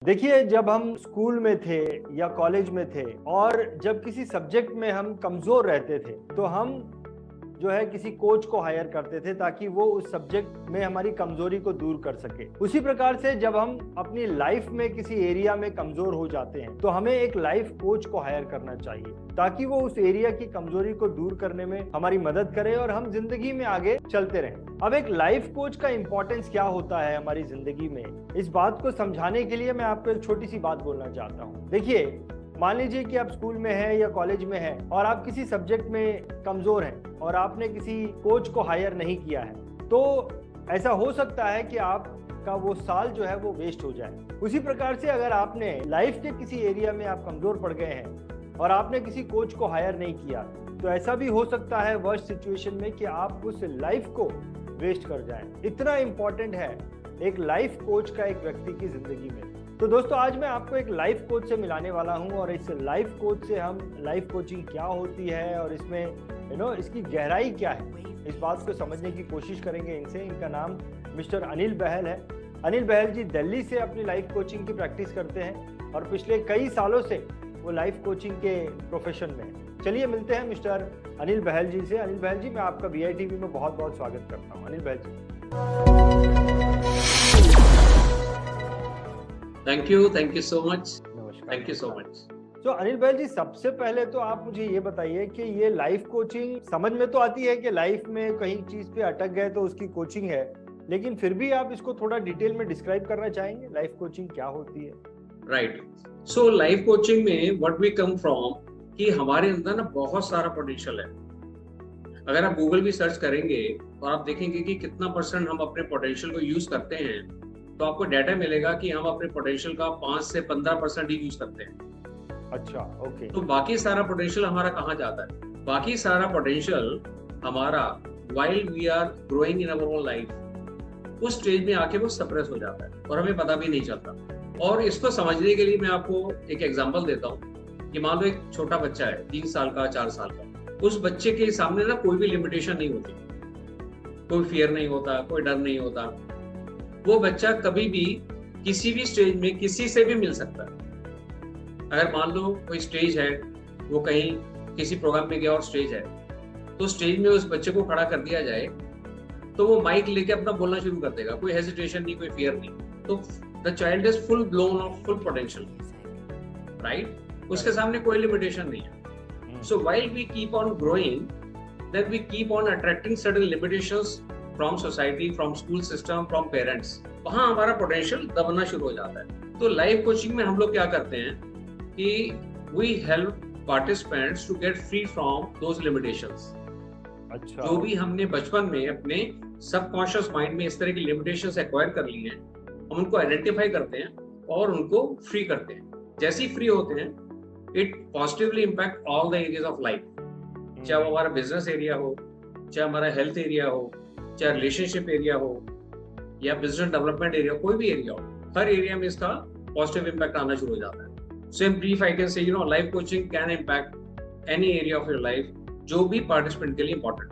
देखिए, जब हम स्कूल में थे या कॉलेज में थे और जब किसी सब्जेक्ट में हम कमज़ोर रहते थे, तो हम जो है किसी कोच को हायर करते थे ताकि वो उस सब्जेक्ट में हमारी कमज़ोरी को दूर कर सके। उसी प्रकार से जब हम अपनी लाइफ में किसी एरिया में कमज़ोर हो जाते हैं, तो हमें एक लाइफ कोच को हायर करना चाहिए ताकि वो उस एरिया की कमज़ोरी को दूर करने में हमारी मदद करे और हम ज़िंदगी में आगे चलते रहें। अब एक लाइफ कोच का इम्पोर्टेंस क्या होता है हमारी ज़िंदगी में, इस बात को समझाने के लिए मैं आपको एक छोटी-सी बात बोलना चाहता हूँ। देखिए, मान लीजिए कि आप स्कूल में हैं या कॉलेज में हैं और आप किसी सब्जेक्ट में कमज़ोर हैं और आपने किसी कोच को हायर नहीं किया है, तो ऐसा हो सकता है कि आपका वो साल जो है वो वेस्ट हो जाए। उसी प्रकार से अगर आपने लाइफ के किसी एरिया में आप कमज़ोर पड़ गए हैं और आपने किसी कोच को हायर नहीं किया, तो ऐसा भी हो सकता है वर्स्ट सिचुएशन में कि आप उस लाइफ को वेस्ट कर जाएं। इतना इम्पोर्टेंट है एक लाइफ कोच का एक व्यक्ति की ज़िंदगी में। तो दोस्तों, आज मैं आपको एक लाइफ कोच से मिलाने वाला हूं और इस लाइफ कोच से हम लाइफ कोचिंग क्या होती है और इसमें इसकी गहराई क्या है, इस बात को समझने की कोशिश करेंगे इनसे। इनका नाम मिस्टर अनिल बहल है। अनिल बहल जी दिल्ली से अपनी लाइफ कोचिंग की प्रैक्टिस करते हैं और पिछले कई सालों से वो लाइफ कोचिंग के प्रोफेशन में है। चलिए मिलते हैं मिस्टर अनिल बहल जी से। अनिल बहल जी, मैं आपका VITV में बहुत बहुत स्वागत करता हूँ। अनिल बहल जी, थैंक यू सो मच। नमस्कार। Thank you so much. तो अनिल भाई जी, सबसे पहले तो आप मुझे ये बताइए कि ये लाइफ कोचिंग समझ में तो आती है कि लाइफ में कहीं चीज पे अटक गए तो उसकी कोचिंग है, लेकिन फिर भी आप इसको थोड़ा डिटेल में डिस्क्राइब करना चाहेंगे, लाइफ कोचिंग क्या होती है? राइट। सो लाइफ कोचिंग में व्हाट वी कम फ्रॉम कि हमारे अंदर ना बहुत सारा पोटेंशियल है। अगर आप गूगल भी सर्च करेंगे और आप देखेंगे कि कितना परसेंट हम अपने पोटेंशियल को यूज करते हैं, तो आपको डाटा मिलेगा कि हम अपने पोटेंशियल का 5 से 15% ही यूज करते हैं। अच्छा, ओके। तो बाकी सारा पोटेंशियल हमारा कहाँ जाता है? बाकी सारा पोटेंशियल हमारा while we are growing in our own life उस स्टेज में आके वो सप्रेस हो जाता है और हमें पता भी नहीं चलता। और इसको समझने के लिए मैं आपको एक एग्जांपल देता हूँ कि मान लो एक छोटा बच्चा है, 3 साल का, 4 साल का। उस बच्चे के सामने ना कोई भी लिमिटेशन नहीं होती, कोई फियर नहीं होता, कोई डर नहीं होता। वो बच्चा कभी भी किसी भी स्टेज में किसी से भी मिल सकता है। अगर मान लो कोई स्टेज है, वो कहीं किसी प्रोग्राम में गया और स्टेज है, तो स्टेज में उस बच्चे को खड़ा कर दिया जाए तो वो माइक लेके अपना बोलना शुरू कर देगा। कोई हेजिटेशन नहीं, कोई फियर नहीं। तो the child is full blown of full potential, right? उसके सामने कोई लिमिटेशन नहीं है। So while we keep on growing, then we keep on attracting certain limitations from society, from school system, from parents. वहां हमारा potential दबना शुरू हो जाता है। तो लाइफ कोचिंग में हम लोग क्या करते हैं कि we help participants to get free from those limitations. अच्छा, जो भी हमने बचपन में अपने सबकॉन्शियस माइंड में इस तरह की लिमिटेशंस एक्वायर कर ली हैं, हम उनको आइडेंटिफाई करते हैं और उनको फ्री करते हैं। जैसे ही फ्री होते हैं, it positively impact all the areas of life. चाहे वो हमारा बिजनेस एरिया हो, चाहे हमारा हेल्थ एरिया हो, चाहे रिलेशनशिप एरिया हो या बिजनेस डेवलपमेंट एरिया, कोई भी एरिया हो, हर एरिया में इसका पॉजिटिव इम्पैक्ट आना शुरू हो जाता है। So in brief I can say life coaching can impact any area of your life, जो भी पार्टिसिपेंट के लिए इम्पोर्टेंट।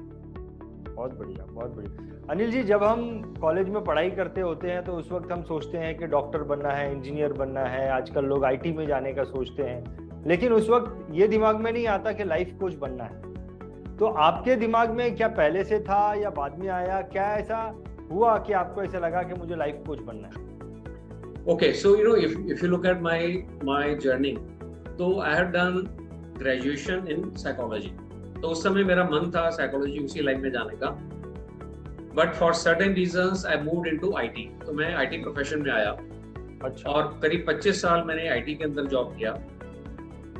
बहुत बढ़िया, बहुत बढ़िया। अनिल जी, जब हम कॉलेज में पढ़ाई करते होते हैं तो उस वक्त हम सोचते हैं कि डॉक्टर बनना है, इंजीनियर बनना है, आजकल लोग IT में जाने का सोचते हैं, लेकिन उस वक्त ये दिमाग में नहीं आता कि लाइफ कोच बनना है। तो आपके दिमाग में क्या पहले से था या बाद में आया? क्या ऐसा हुआ कि आपको ऐसा लगा कि मुझे लाइफ कोच बनना है? Okay, so if you look at my journey, तो I have done graduation in psychology. तो उस समय मेरा मन था साइकोलॉजी उसी लाइन में जाने का, but for certain reasons I moved into IT। तो मैं IT प्रोफेशन में आया। अच्छा। और करीब 25 साल मैंने IT के अंदर जॉब किया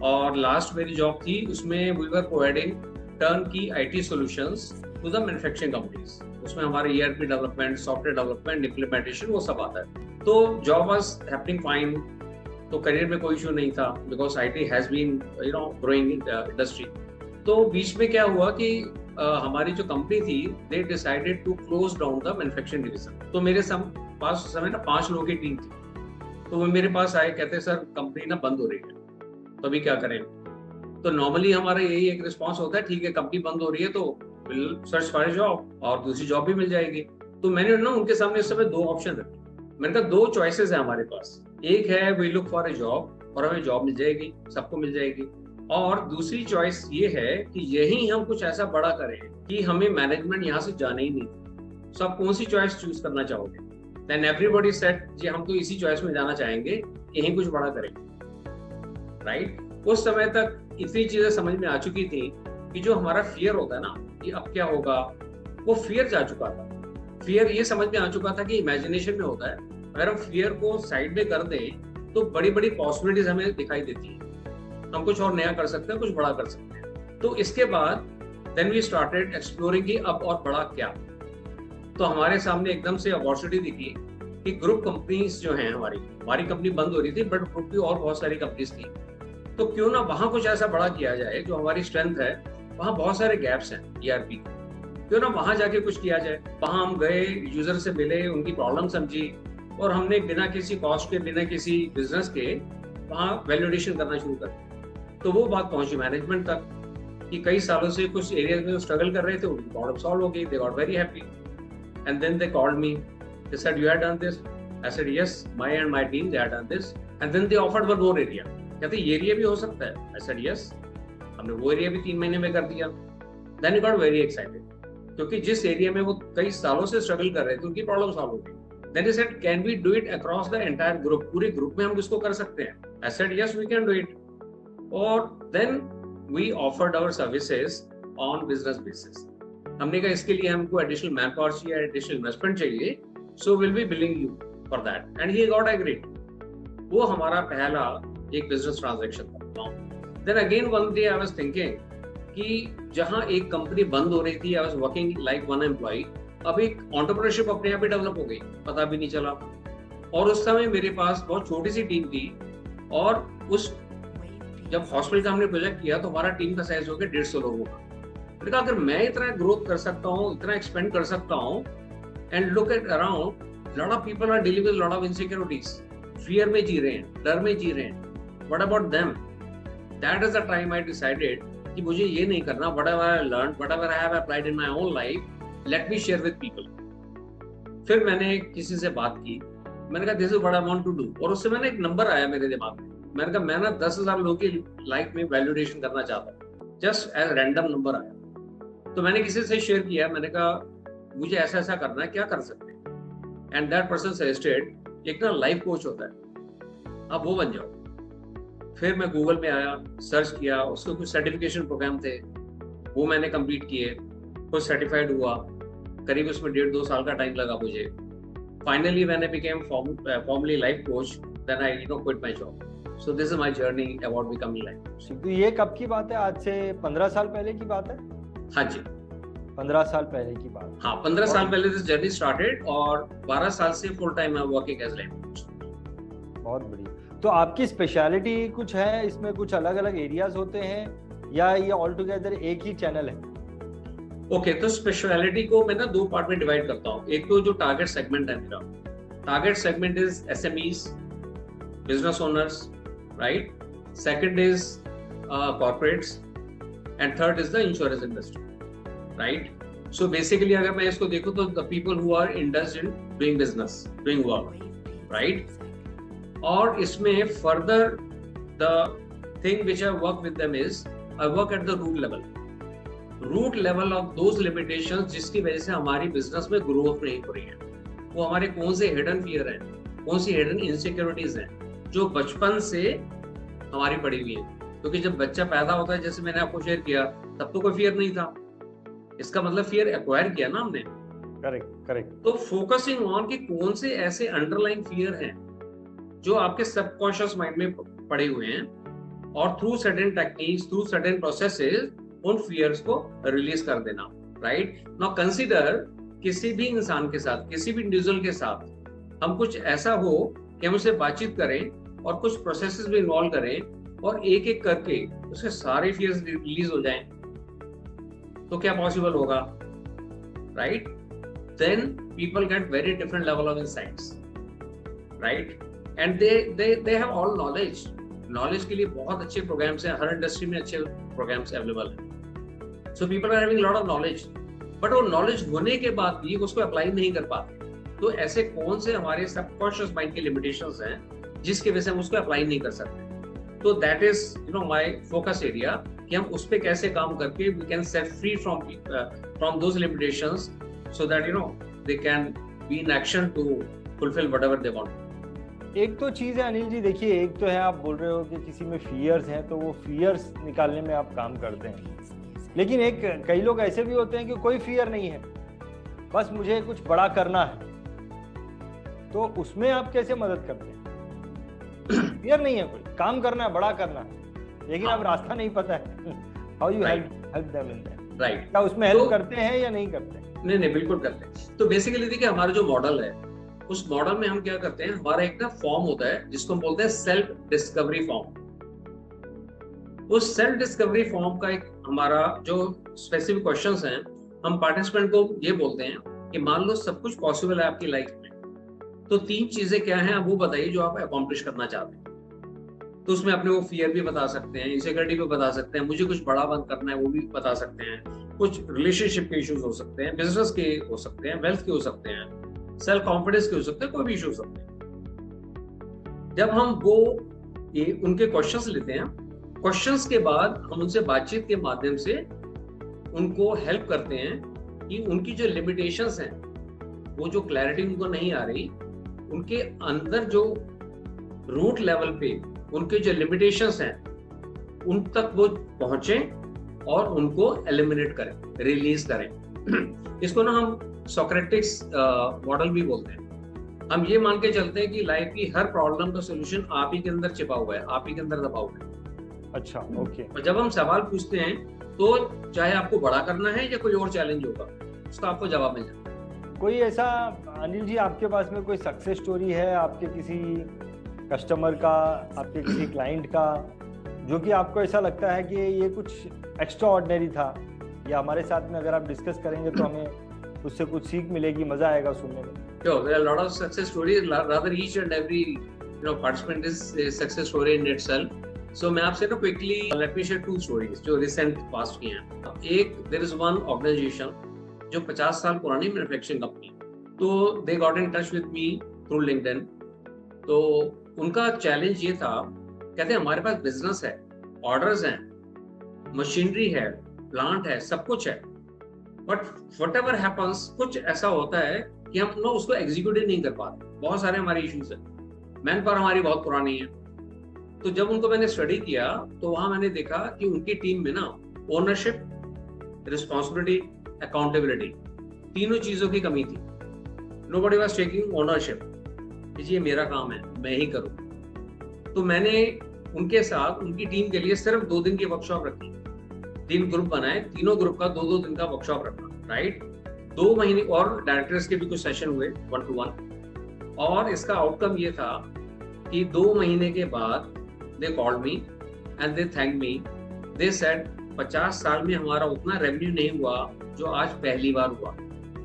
और लास्ट मेरी जॉब थी उसमें we were providing turnkey IT solutions to the manufacturing companies. उसमें हमारे ERP development, software development, implementation, वो सब आता है। तो जॉब वाज हैपनिंग फाइन, तो करियर में कोई इशू नहीं था because IT has been growing industry. तो बीच में क्या हुआ कि हमारी जो कंपनी थी, they decided to close down the manufacturing division. तो मेरे पास उस समय ना 5 लोगों की टीम थी। तो वो मेरे पास आए, कहते सर कंपनी ना बंद हो रही है, तो अभी क्या करें? तो नॉर्मली हमारा यही एक रिस्पॉन्स होता है, ठीक है कंपनी बंद हो रही है तो will search for a job और दूसरी जॉब भी मिल जाएगी। तो मैंने ना उनके सामने इस समय 2 ऑप्शन रखे। मैंने कहा 2 चॉइसेस है हमारे पास, एक है we look for a job और हमें जॉब मिल जाएगी, सबको मिल जाएगी। और दूसरी चॉइस ये है कि यही हम कुछ ऐसा बड़ा करें कि हमें मैनेजमेंट यहाँ से जाने ही नहीं। सो आप कौन सी चॉइस चूज करना चाहोगे? देन एवरीबॉडी सेड जी हम तो इसी चॉइस में जाना चाहेंगे, यही कुछ बड़ा करेंगे, राइट। उस समय तक इतनी चीजें समझ में आ चुकी थी कि जो हमारा फियर होता है ना कि अब क्या होगा, वो फियर जा चुका था। फियर ये समझ में आ चुका था कि इमेजिनेशन में होता है, अगर हम फियर को साइड में कर दें तो बड़ी बड़ी पॉसिबिलिटीज हमें दिखाई देती है, हम कुछ और नया कर सकते हैं, कुछ बड़ा कर सकते हैं। तो इसके बाद देन वी स्टार्टेड एक्सप्लोरिंग कि अब और बड़ा क्या। तो हमारे सामने एकदम से अपॉर्चुनिटी दिखी कि ग्रुप कंपनीज जो हैं, हमारी कंपनी बंद हो रही थी बट ग्रुप की और बहुत सारी कंपनीज थी, तो क्यों ना वहां कुछ ऐसा बड़ा किया जाए। जो हमारी स्ट्रेंथ है वहां बहुत सारे गैप्स हैं ERP, क्यों ना वहां जाके कुछ किया जाए। वहां हम गए, यूजर से मिले, उनकी प्रॉब्लम समझी और हमने बिना किसी कॉस्ट के, बिना किसी बिजनेस के वहां वैल्यूडेशन करना शुरू कर दिया। तो वो बात पहुंची मैनेजमेंट तक कि कई सालों से कुछ एरियाज में स्ट्रगल कर रहे थे, उनकी प्रॉब्लम सॉल्व हो गई, they got very happy and then they called me, they said you have done this, I said yes, my and my team they have done this and then they offered one more area. कहते ये area भी हो सकता है, आई said yes, हमने वो area भी 3 महीने में कर दिया। Then he got very excited, क्योंकि जिस एरिया में वो कई सालों से स्ट्रगल कर रहे थे उनकी प्रॉब्लम सॉल्व हो गई। Then he said can we do it across the entire group, पूरे ग्रुप में हम इसको कर सकते हैं? I said yes we can do it. और then we offered our services on business basis. हमने कहा इसके लिए हमको एडिशनल मैन पावर चाहिए, एडिशनल इन्वेस्टमेंट चाहिए, so will be billing you for that and he got agreed. वो हमारा पहला एक बिजनेस ट्रांजैक्शन था। Then again one day I was thinking कि जहां एक कंपनी बंद हो रही थी, I was working like one employ, अब एक एंटरप्रेन्योरशिप अपने आप ही डेवलप हो गई, पता भी नहीं चला। और उस समय मेरे पास बहुत छोटी सी टीम थी और उस जब हॉस्पिटल का हमने प्रोजेक्ट किया तो हमारा टीम का साइज हो गया 150 लोगों का। मैंने कहा अगर मैं इतना ग्रोथ कर सकता हूँ, इतना एक्सपेंड कर सकता हूँ, and look at around lot of people are dealing with lot of insecurities, fear में जी रहे हैं, डर में जी रहे हैं, what about them? That is the time I decided कि मुझे ये नहीं करना, whatever I learn, whatever I have applied in my own life, let me share with people. फिर मैंने किसी से बात की, मैंने कहा this is what I want to do, और उससे मैंने एक नंबर आया मेरे दिमाग में। मैंने कहा मैं ना 10,000 लोगों की लाइफ में वैल्यूडेशन करना चाहता हूँ, जस्ट एज रैंडम नंबर आया। तो मैंने किसी से शेयर किया, मैंने कहा मुझे ऐसा ऐसा करना है, क्या कर सकते हैं? एंड दैट पर्सन सजेस्टेड एक ना लाइफ कोच होता है, आप वो बन जाओ। फिर मैं गूगल में आया, सर्च किया, उसके कुछ सर्टिफिकेशन प्रोग्राम थे, वो मैंने कंप्लीट किए, कुछ सर्टिफाइड हुआ, करीब उसमें 1.5-2 साल का टाइम लगा मुझे। फाइनली मैंने became formally life coach, then I quit my job. So this is my journey about becoming life coach. तो ये कब की बात है? आज से 15 साल पहले की बात है? हाँ जी, 15 साल पहले की बात। हाँ, 15 साल पहले दिस जर्नी स्टार्टेड और 12 साल से full time I am working as life coach. बहुत बढ़िया। तो आपकी स्पेशलिटी कुछ है इसमें? कुछ अलग अलग एरियाज होते हैं या ये ऑल टुगेदर एक ही चैनल है? ओके, तो स्पेशलिटी को मैं ना 2 पार्ट में डिवाइड करता हूँ। एक तो जो टारगेट सेगमेंट है मेरा, target segment is SMEs, business owners, right. Second is corporates and third is the insurance industry, right. So basically अगर मैं इसको देखूं तो the people who are interested in doing business, doing work, right. और इसमें further the thing which I work with them is I work at the root level of those limitations जिसकी वजह से हमारी बिजनेस में ग्रोथ नहीं हो रही है। वो हमारे कौन से हिडन फियर हैं, कौन सी हिडन इनसिक्योरिटीज हैं जो बचपन से हमारी पड़ी हुई है। क्योंकि जब बच्चा पैदा होता है, जैसे मैंने आपको शेयर किया, तब तो कोई फियर नहीं था, इसका मतलब फियर एक्वायर किया ना हमने। करेक्ट। तो फोकसिंग ऑन कि कौन से ऐसे अंडरलाइन फियर हैं जो आपके सबकॉन्शियस माइंड में पड़े हुए हैं, और through certain techniques, through certain processes उन फियर्स को रिलीज कर देना, राइट। नाउ कंसीडर किसी भी इंसान के साथ, किसी भी इंडिविजुअल के साथ हम कुछ ऐसा हो कि हम उससे बातचीत करें और कुछ प्रोसेसेस भी इन्वॉल्व करें और एक एक करके उसके सारे फियर्स रिलीज हो जाएं, तो क्या पॉसिबल होगा, right. Then people get very different level of insights, right, and they have all knowledge. Knowledge के लिए बहुत अच्छे प्रोग्राम्स हैं, हर इंडस्ट्री में अच्छे प्रोग्राम्स अवेलेबल हैं। So people are having lot of knowledge, but वो नॉलेज होने के बाद भी उसको अप्लाई नहीं कर पाते। तो ऐसे कौन से हमारे सबकॉन्शियस माइंड के लिमिटेशंस हैं जिसकी वजह से हम उसको अप्लाई नहीं कर सकते। तो that is my focus area कि हम उस पे कैसे काम करके we can set free from those limitations so that they can be in action to fulfil whatever they want. एक तो चीज है अनिल जी, देखिए, एक तो है आप बोल रहे हो कि किसी में फियर्स हैं तो वो फियर्स निकालने में आप काम करते हैं, लेकिन कई लोग ऐसे भी होते हैं कि कोई फियर नहीं है, बस मुझे कुछ बड़ा करना है, तो उसमें आप कैसे मदद करते हैं? फियर नहीं है, कोई काम करना है, बड़ा करना है, लेकिन अब रास्ता नहीं पता है, how you help them in that? Right, क्या उसमें हेल्प करते हैं या नहीं करते? नहीं, बिल्कुल करते हैं। तो बेसिकली देखिए, हमारा जो मॉडल है उस मॉडल में हम क्या करते हैं, हमारा एक ना फॉर्म होता है जिसको हम बोलते हैं सेल्फ डिस्कवरी फॉर्म। उस सेल्फ डिस्कवरी फॉर्म का एक हमारा जो स्पेसिफिक क्वेश्चंस हैं, हम पार्टिसिपेंट को ये बोलते हैं कि मान लो सब कुछ पॉसिबल है आपकी लाइफ में, तो 3 चीजें क्या हैं आप वो बताइए जो आप अकॉम्प्लिश करना चाहते हैं। तो उसमें अपने वो फियर भी बता सकते हैं, इनसिक्योरिटी भी बता सकते हैं, मुझे कुछ बड़ा बंद करना है वो भी बता सकते हैं, कुछ रिलेशनशिप के इश्यूज हो सकते हैं, बिजनेस के हो सकते हैं, वेल्थ के हो सकते हैं, सेल्फ कॉन्फिडेंस के हो सकते हैं, कोई भी इशू हो सकते हैं। जब हम वो उनके क्वेश्चंस लेते हैं, क्वेश्चंस के बाद हम उनसे बातचीत के माध्यम से उनको हेल्प करते हैं कि उनकी जो लिमिटेशंस हैं, वो जो क्लैरिटी उनको नहीं आ रही, उनके अंदर जो रूट लेवल पे उनके जो लिमिटेशंस हैं उन तक वो पहुंचे और उनको एलिमिनेट करें, रिलीज करें। इसको ना हम सोक्रेटिक्स मॉडल भी बोलते हैं। हम ये मान के चलते हैं कि लाइफ की हर प्रॉब्लम का सॉल्यूशन आप ही के अंदर छिपा हुआ है, आप ही के अंदर दबा हुआ है। अच्छा, ओके। और जब हम सवाल पूछते हैं तो चाहे आपको बड़ा करना है या कोई और चैलेंज होगा, उसका आपको जवाब मिल जाता है। कोई ऐसा अनिल जी आपके पास में कोई सक्सेस स्टोरी है आपके किसी कस्टमर का, आपके किसी क्लाइंट का, जो कि आपको ऐसा लगता है कि ये कुछ एक्स्ट्रा ऑर्डिनरी था, या हमारे साथ में अगर आप डिस्कस करेंगे तो हमें उससे कुछ सीख मिलेगी, मजा आएगा सुनने में? Sure, there are a lot of success stories. Rather, each and every participant is a success story in itself. So मैं आपसे ना quickly let me share 2 stories जो recent past की हैं। एक, there is one organization जो 50 साल पुरानी मैन्युफैक्चरिंग कंपनी, तो they got in touch with me through LinkedIn। तो उनका चैलेंज ये था, कहते हैं हमारे पास बिजनेस है, ऑर्डर्स हैं, मशीनरी है, प्लांट है, सब कुछ है, बट व्हाटएवर हैपेंस, कुछ ऐसा होता है कि हम लोग उसको एग्जीक्यूट नहीं कर पाते। बहुत सारे हमारे इश्यूज हैं, मैन पावर हमारी बहुत पुरानी है। तो जब उनको मैंने स्टडी किया तो वहां मैंने देखा कि उनकी टीम में ना ओनरशिप, रिस्पॉन्सिबिलिटी, अकाउंटेबिलिटी, तीनों चीजों की कमी थी। नोबडी वाज टेकिंग ओनरशिप, ये मेरा काम है, मैं ही करूं। तो मैंने उनके साथ उनकी टीम के लिए सिर्फ 2 दिन की वर्कशॉप रखी, 3 ग्रुप बनाए, तीनों ग्रुप का 2-2 दिन का वर्कशॉप रखा, राइट। 2 महीने और डायरेक्टर्स के भी कुछ सेशन हुए 1-to-1, और इसका आउटकम ये था कि 2 महीने के बाद दे called me and they thank me. They said 50 साल में हमारा उतना रेवेन्यू नहीं हुआ जो आज पहली बार हुआ।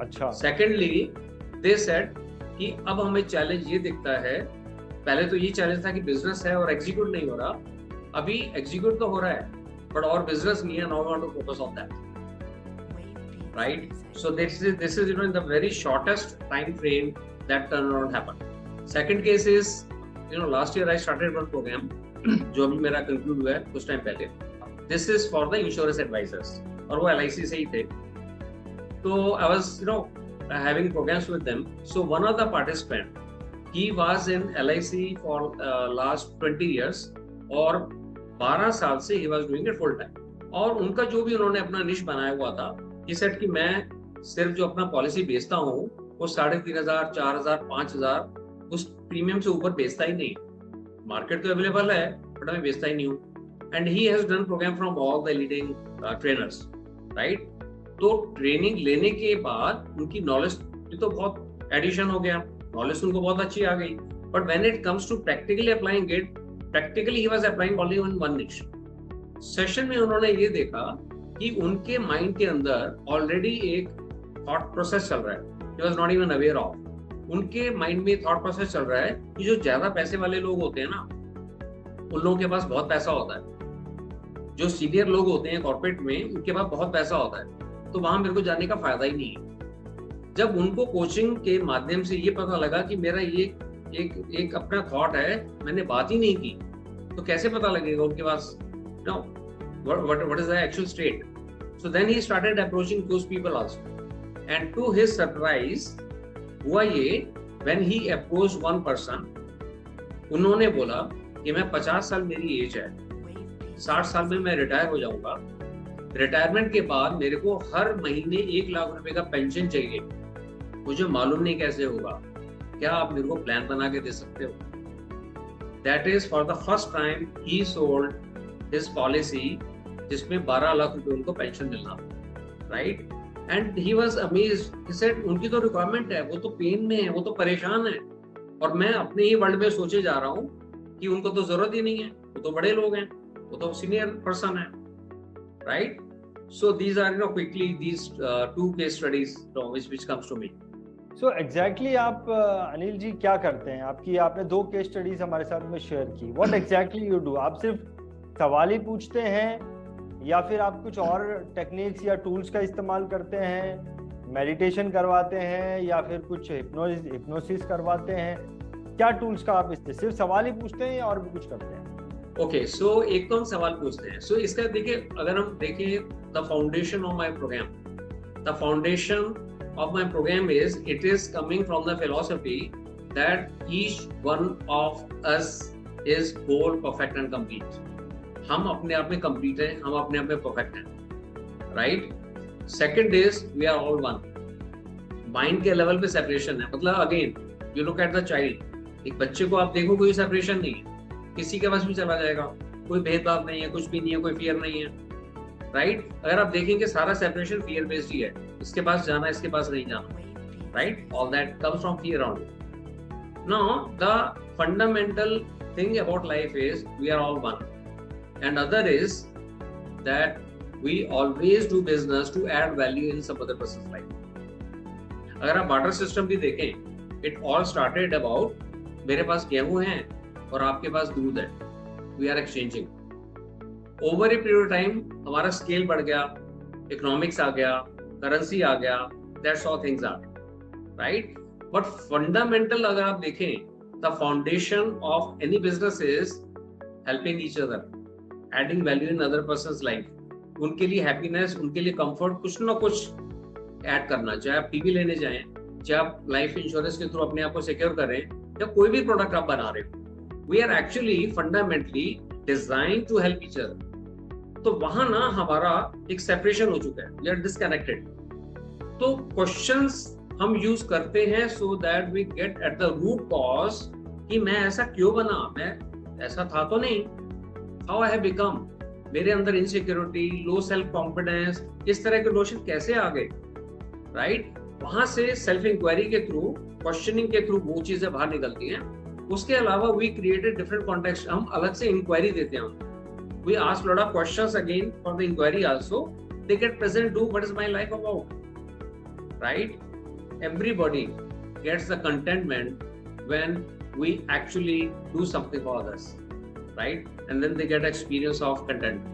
अच्छा। सेकेंडली दे सेड कि अब हमें चैलेंज ये दिखता है, पहले तो ये चैलेंज था कि बिजनेस है और एग्जीक्यूट नहीं हो रहा, अभी एग्जीक्यूट तो हो रहा है बट और बिजनेस नहीं है, now we want to focus on that, right. So this is in the very shortest time frame that turnaround happened. Second case is last year I started one program जो अभी मेरा conclude हुआ है कुछ time पहले। This is for the insurance advisors, और वो LIC से ही थे। तो I was having programs with them. So one of the participant, he was in LIC for last 20 years और 12 साल से he was doing it full time। और उनका जो भी उन्होंने अपना निश बनाया हुआ था, he said कि मैं सिर्फ जो अपना पॉलिसी बेचता हूँ वो 3,500, 4,000, 5,000 उस प्रीमियम से ऊपर बेचता ही नहीं। मार्केट तो अवेलेबल है बट मैं बेचता ही नहीं हूँ। And he has done program from all the leading trainers, right. तो ट्रेनिंग लेने के बाद उनकी नॉलेज तो बहुत एडिशन हो गया, नॉलेज उनको बहुत अच्छी आ गई, but when it comes to practically applying it, practically he was applying only in one niche. Session में उन्होंने ये देखा कि उनके माइंड के अंदर ऑलरेडी एक थॉट प्रोसेस चल रहा है, he was not even aware of. उनके माइंड में थॉट प्रोसेस चल रहा है कि जो ज्यादा पैसे वाले लोग होते हैं ना, उन लोगों के पास बहुत पैसा होता है, जो सीनियर लोग होते हैं कॉर्पोरेट में उनके पास बहुत पैसा होता है, तो वहां मेरे को जाने का फायदा ही नहीं है। जब उनको कोचिंग के माध्यम से ये पता लगा कि मेरा ये एक अपना थॉट है, मैंने बात ही नहीं की, तो कैसे पता लगेगा उनके पास no what is the actual state? So then he started approaching those people also, and to his surprise हुआ ये, when he approached one person, उन्होंने बोला कि मैं 50 साल मेरी एज है, 60 साल में मैं रिटायर हो जाऊंगा, रिटायरमेंट के बाद मेरे को हर महीने 1 लाख रुपए का पेंशन चाहिए, मुझे मालूम नहीं कैसे होगा, क्या आप मेरे को प्लान बना के दे सकते हो? That is for the first time he sold his policy जिसमें 12 लाख रुपए उनको पेंशन मिलना, right? And he was amazed, he said उनकी तो रिक्वायरमेंट है, वो तो पेन में है, वो तो परेशान है, और मैं अपने ही वर्ल्ड में सोचे जा रहा हूँ कि उनको तो जरूरत ही नहीं है, वो तो बड़े लोग हैं, वो तो सीनियर पर्सन है, right? So these are quickly these 2 case studies which comes to me. So exactly आप अनिल जी क्या करते हैं? आपने 2 केस स्टडीज हमारे साथ में शेयर की. What exactly you do? आप सिर्फ सवाल ही पूछते हैं या फिर आप कुछ और टेक्निक्स या टूल्स का इस्तेमाल करते हैं, मेडिटेशन करवाते हैं या फिर कुछ हिप्नोसिस करवाते हैं? क्या टूल्स का आप सिर्फ सवाल ही पूछते हैं या और भी कुछ करते हैं? ओके, सो एक तो हम सवाल पूछते हैं. सो इसका देखिए, अगर हम देखें the foundation of my program, the foundation of my program it is coming from the philosophy that each one of us is whole, perfect and complete. हम अपने आप में कंप्लीट हैं, हम अपने आप में परफेक्ट हैं, right? Second is we are all one. Mind के लेवल पे सेपरेशन है, मतलब again you look at the child, एक बच्चे को आप देखो, कोई सेपरेशन नहीं है, किसी के पास भी चला जाएगा, कोई भेदभाव नहीं है, कुछ भी नहीं है, कोई फियर नहीं है, राइट? अगर आप देखेंगे सारा सेपरेशन फियर बेस्ड ही है, इसके पास जाना, इसके पास नहीं जाना, right? All that comes from fear only. Now the fundamental thing about life is we are all one. And other is that we always do business to add value in some other person's life. अगर आप barter system भी देखें, it all started about मेरे पास गेहूं है और आपके पास दूध है, we are exchanging. Over a period of time हमारा scale बढ़ गया, economics आ गया, currency आ गया, that's how things are, right? But fundamental अगर आप देखें, the foundation of any business is helping each other, adding value in other persons life. उनके लिए हैप्पीनेस, उनके लिए कंफर्ट, कुछ ना कुछ ऐड करना. चाहे आप टीवी लेने जाएं, चाहे आप लाइफ इंश्योरेंस के थ्रू अपने आप को सिक्योर करें, या कोई भी प्रोडक्ट आप बना रहे हो, we are actually fundamentally design to help each other. तो वहां ना हमारा एक सेपरेशन हो चुका है, वी आर डिस्कनेक्टेड. तो क्वेश्चंस हम यूज करते हैं so that we get at the root cause कि मैं ऐसा क्यों बना, मैं ऐसा था तो नहीं, How I have become, मेरे अंदर इनसिक्योरिटी, लो सेल्फ कॉन्फिडेंस, इस तरह के नोशन कैसे आ गए, राइट? वहां से सेल्फ इंक्वायरी के थ्रू, क्वेश्चनिंग के थ्रू वो चीजें बाहर निकलती हैं. उसके अलावा वी क्रिएटेड डिफरेंट कॉन्टेक्स्ट, हम अलग से इंक्वायरी देते हैं, we ask lot of questions again for the inquiry also, they get present, do what is my life about, right? Everybody gets the contentment when we actually do something for others, right? And then they get experience of content.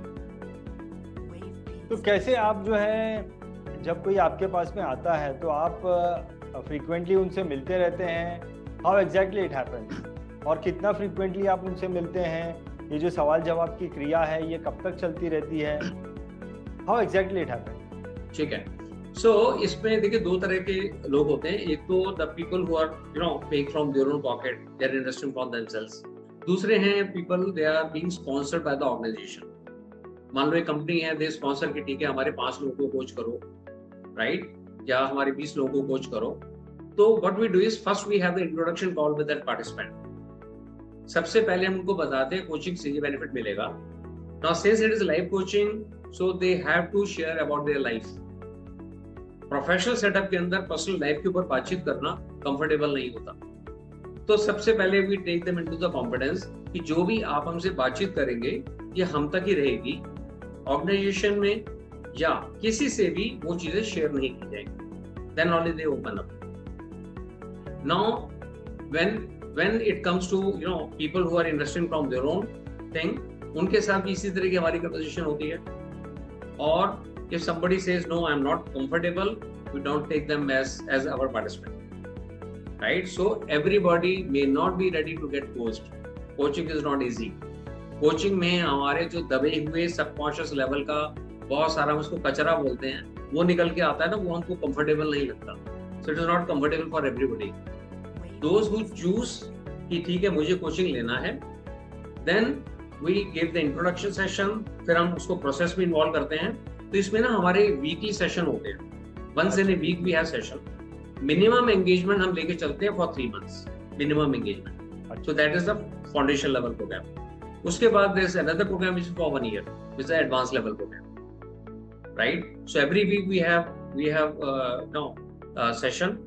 तो कैसे आप जो है, जब कोई आपके पास में आता है तो आप फ्रीक्वेंटली उनसे मिलते रहते हैं? How exactly it happens? और कितना फ्रीक्वेंटली आप उनसे मिलते हैं? ये जो सवाल जवाब की क्रिया है ये कब तक चलती रहती है? How exactly it happens? ठीक है. सो इसमें देखिए 2 तरह के लोग होते हैं. एक तो the people who are paying from their own pocket, they are investing for themselves. दूसरे हैं people, they are being sponsored by the organisation. मान लो एक कंपनी है, दे स्पॉन्सर की, ठीक है हमारे 5 लोगों को कोच करो, राइट? या हमारे 20 लोगों को कोच करो. तो what we do is first we have the introduction call with that participant. सबसे पहले हम उनको बताते हैं कोचिंग से ये बेनिफिट मिलेगा. Now since it is live coaching, so they have to share about their life. Professional setup के अंदर पर्सनल लाइफ के ऊपर बातचीत करना कंफर्टेबल नहीं होता. तो सबसे पहले we take them into the confidence कि जो भी आप हमसे बातचीत करेंगे ये हम तक ही रहेगी, ऑर्गेनाइजेशन में या किसी से भी वो चीजें शेयर नहीं की जाएंगी. Then only they open up. Now when it comes to people who are investing from their own thing, उनके साथ भी इसी तरह की हमारी कन्वर्सेशन होती है. और if somebody says no I am not comfortable, we don't take them as our participant. right? So everybody may not be ready to get coached. Coaching is not easy. Coaching में हमारे जो दबे हुए subconscious level का बहुत सारा, उसको कचरा बोलते हैं, वो निकल के आता है ना, वो हमको कंफर्टेबल नहीं लगता. So it is not comfortable for everybody. Those who choose कि ठीक है मुझे कोचिंग लेना है, then we give the introduction session, फिर हम उसको प्रोसेस में इन्वॉल्व करते हैं. तो इसमें ना हमारे वीकली सेशन होते हैं, once in a week we have session. Minimum engagement हम लेके चलते हैं for 3 months, minimum engagement. So that is the foundation level program. उसके बाद there is another program which is for 1 year, which is advance level program, right? So every week we have session,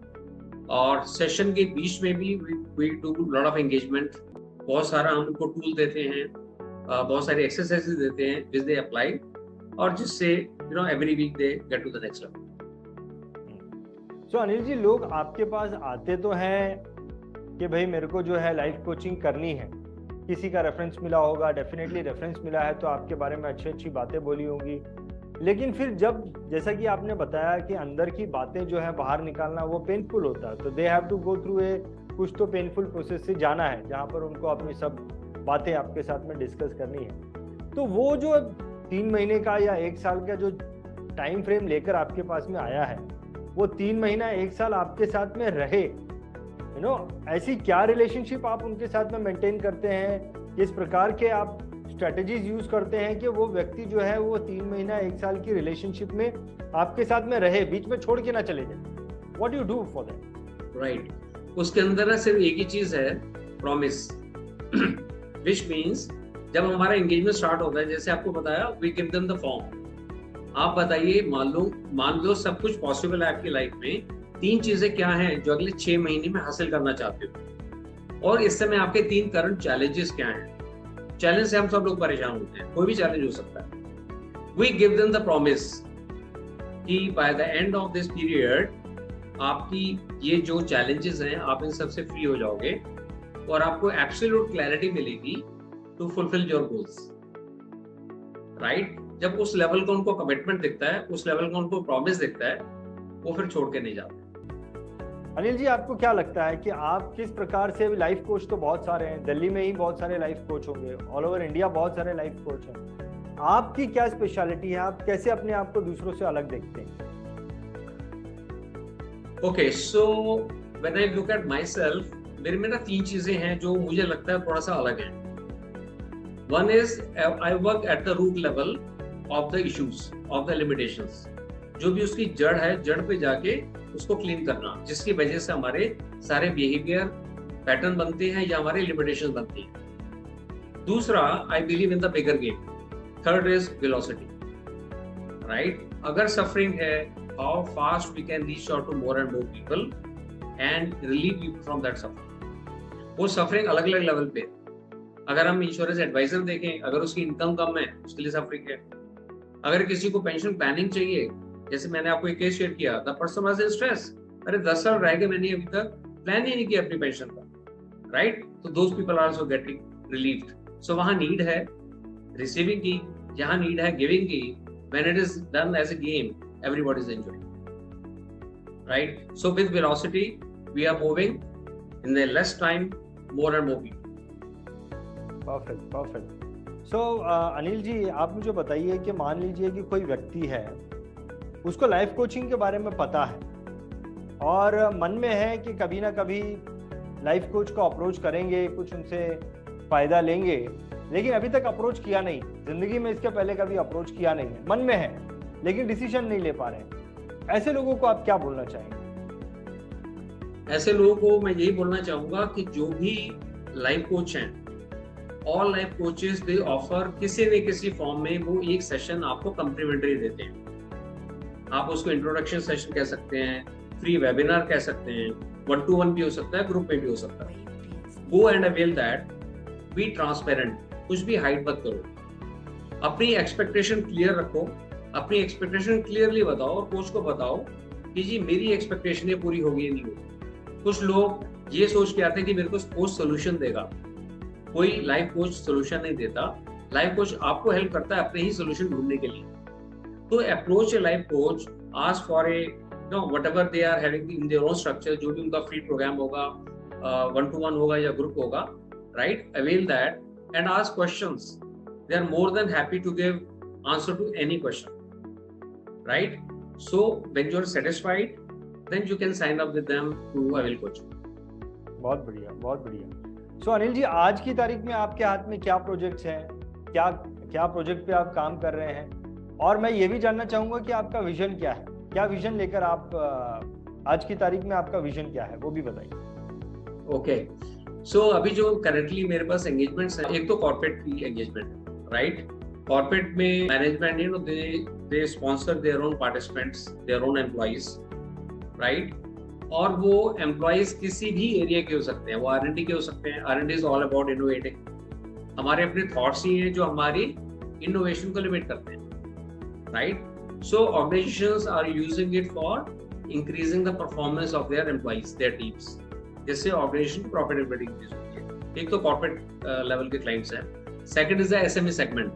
और session के बीच में भी we do lot of engagement. बहुत सारा हम उनको टूल देते हैं, बहुत सारी एक्सरसाइजेस देते हैं विच दे अप्लाई, और जिससे every week they get to the next level. So Anil ji, लोग आपके पास आते तो हैं कि भाई मेरे को जो है लाइफ कोचिंग करनी है, किसी का रेफरेंस मिला होगा, डेफिनेटली रेफरेंस मिला है तो आपके बारे में अच्छी अच्छी बातें बोली होंगी, लेकिन फिर जब, जैसा कि आपने बताया कि अंदर की बातें जो है बाहर निकालना वो पेनफुल होता है, तो they have to go through a कुछ तो पेनफुल प्रोसेस से जाना है, जहाँ पर उनको अपनी सब बातें आपके साथ में डिस्कस करनी है. तो वो जो 3 महीने का या 1 साल का जो टाइम फ्रेम लेकर आपके पास में आया है, वो 3 महीना 1 साल आपके साथ में रहे, ऐसी क्या रिलेशनशिप आप उनके साथ में मेंटेन करते हैं, किस प्रकार के आप स्ट्रेटजीज यूज करते हैं कि वो व्यक्ति जो है वो 3 महीना 1 साल की रिलेशनशिप में आपके साथ में रहे, बीच में छोड़ के ना चले जाए? What you do for that? Right. उसके अंदर ना सिर्फ एक ही चीज है, प्रॉमिस. व्हिच मींस जब हमारा एंगेजमेंट स्टार्ट होता है, जैसे आपको बताया, we give them the form. आप बताइए, मान लो सब कुछ पॉसिबल है आपकी लाइफ में, 3 चीजें क्या हैं जो अगले 6 महीने में हासिल करना चाहते हो, और इस समय आपके 3 करंट चैलेंजेस क्या हैं. चैलेंज से हम सब लोग परेशान होते हैं, कोई भी चैलेंज हो सकता है. We give them the promise कि by the end of this period आपकी ये जो चैलेंजेस हैं, आप इन सब से फ्री हो जाओगे, और आपको एब्सोल्यूट क्लैरिटी मिलेगी to fulfil your goals, right? जब उस लेवल का उनको कमिटमेंट दिखता है, उस लेवल का उनको प्रॉमिस दिखता है, वो फिर छोड़ के नहीं जाते. अनिल जी, आपको क्या लगता है कि आप किस प्रकार से, लाइफ कोच तो बहुत सारे हैं, दिल्ली में ही बहुत सारे लाइफ कोच होंगे, ऑल ओवर इंडिया बहुत सारे लाइफ कोच हैं, आपकी क्या स्पेशलिटी है? आप कैसे अपने आप को दूसरों से अलग देखते हैं? Okay, so when I look at my self, मेरे में ना 3 चीजें हैं जो मुझे लगता है थोड़ा सा अलग है. One is I work at the root level of the issues, of the limitations. जो भी उसकी जड़ है, जड़ पे जाके उसको क्लीन करना, जिसकी वजह से हमारे सारे बिहेवियर पैटर्न बनते हैं या हमारे लिमिटेशन बनती हैं. दूसरा, I believe in the bigger game. Third is velocity, right? अगर सफरिंग है, how fast we can reach out to more and more people and relieve people from that suffering. वो सफरिंग अलग अलग लेवल पे. अगर हम इंश्योरेंस एडवाइजर देखें, अगर उसकी इनकम कम है, उसके लिए सफरिंग है. अगर किसी को पेंशन प्लानिंग चाहिए, जैसे मैंने आपको एक केस शेयर किया, the person was in stress, अरे 10 साल रह गए, मैंने अभी तक प्लान ही नहीं किया अपनी पेंशन का, राइट? तो those people are also getting relieved. So वहां नीड है रिसीविंग की, जहां नीड है गिविंग की. When it is done as a game, everybody is enjoying, right? So with velocity we are moving in the less time, more and more people. Perfect. So Anil ji, आप मुझे बताइए कि मान लीजिए कि कोई व्यक्ति है, उसको लाइफ कोचिंग के बारे में पता है और मन में है कि कभी ना कभी लाइफ कोच को अप्रोच करेंगे, कुछ उनसे फायदा लेंगे, लेकिन अभी तक अप्रोच किया नहीं, जिंदगी में इसके पहले कभी अप्रोच किया नहीं है, मन में है लेकिन डिसीजन नहीं ले पा रहे हैं. ऐसे लोगों को आप क्या बोलना चाहेंगे? ऐसे लोगों को मैं यही बोलना चाहूंगा कि जो भी लाइफ कोच हैं, ऑल लाइफ कोचेस दे ऑफर किसी न किसी फॉर्म में वो एक सेशन आपको कम्प्लीमेंट्री देते हैं. आप उसको इंट्रोडक्शन सेशन कह सकते हैं, फ्री वेबिनार कह सकते हैं, 1-to-1 भी हो सकता है, ग्रुप में भी हो सकता है. Go and avail that. Be transparent, कुछ भी हाइड मत करो, अपनी एक्सपेक्टेशन क्लियर रखो, अपनी एक्सपेक्टेशन क्लियरली बताओ और कोच को बताओ कि जी मेरी एक्सपेक्टेशन ये पूरी होगी नहीं होगी. कुछ लोग ये सोच के आते हैं कि मेरे को कोच सोल्यूशन देगा. कोई लाइफ कोच सोल्यूशन नहीं देता. लाइफ कोच आपको हेल्प करता है अपने ही सोल्यूशन ढूंढने के लिए. तो approach A life coach, ask for a whatever they are having in their own structure, जो भी उनका free program होगा, 1-to-1 होगा या group होगा, right? Avail that and ask questions. They are more than happy to give answer to any question, right? So when you are satisfied, then you can sign up with them to avail coaching. बहुत बढ़िया, बहुत बढ़िया। So Anil ji, आज की तारीख में आपके हाथ में क्या प्रोजेक्ट्स हैं, क्या प्रोजेक्ट पे आप काम कर रहे हैं, और मैं ये भी जानना चाहूंगा कि आपका विजन क्या है, क्या विजन लेकर आप आज की तारीख में आपका विजन क्या है, वो भी बताइए। ओके, सो अभी जो करंटली मेरे पास एंगेजमेंट्स हैं, एक तो कॉर्पोरेट की एंगेजमेंट है, राइट? कॉर्पोरेट में management they sponsor their own participants, their own employees, right? और वो एम्प्लॉइज किसी भी एरिया के हो सकते हैं, वो R&D के हो सकते हैं। R&D is all about innovating. हमारे अपने थॉट्स ही हैं जो हमारी इनोवेशन को लिमिट करते हैं, right? So organisations are using it for increasing the performance of their employees, their teams, जिससे ऑर्गेनाइजेशन की प्रॉफिटेबिलिटी इंक्रीज होती है। एक तो कॉर्पोरेट लेवल के क्लाइंट्स हैं। Second is the SME segment,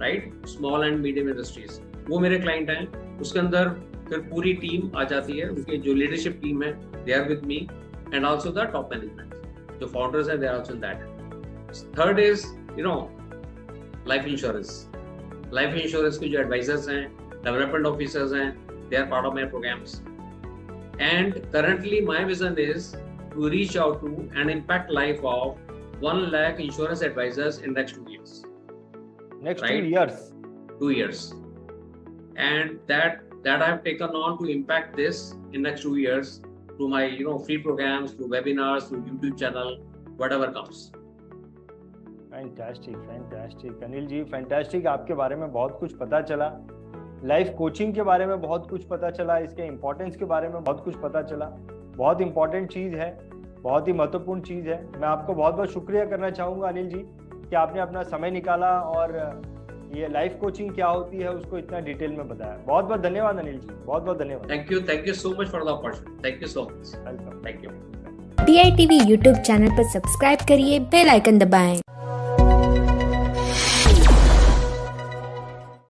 right? Small and medium industries, वो मेरे क्लाइंट हैं। उसके अंदर फिर पूरी टीम आ जाती है, उनकी जो लीडरशिप टीम है, they are with me, and also the top management, जो फाउंडर्स हैं, they are also in that. Third is life insurance. Life insurance के जो एडवाइजर्स हैं, डेवलपमेंट ऑफिसर्स हैं, they are part of my programmes. And currently my vision is to reach out to and impact life of 1 lakh insurance advisors in next 2 years. Next right? 2 years. 2 years. And that I have taken on to impact this in next 2 years through my free programs, through webinars, through YouTube channel, whatever comes. Fantastic Anil ji, fantastic. आपके बारे में बहुत कुछ पता चला, life coaching के बारे में बहुत कुछ पता चला, इसके इम्पोर्टेंस के बारे में बहुत कुछ पता चला। बहुत इंपॉर्टेंट चीज़ है, बहुत ही महत्वपूर्ण चीज़ है। मैं आपको बहुत बहुत शुक्रिया करना चाहूँगा अनिल जी कि आपने अपना समय निकाला और ये लाइफ कोचिंग क्या होती है उसको इतना डिटेल में बताया। बहुत बहुत धन्यवाद अनिल जी, बहुत बहुत धन्यवाद। Thank you so much for the opportunity. Thank you so much. Welcome. Thank you. DITV YouTube channel पर सब्सक्राइब करिए, बेल आइकन दबाएं।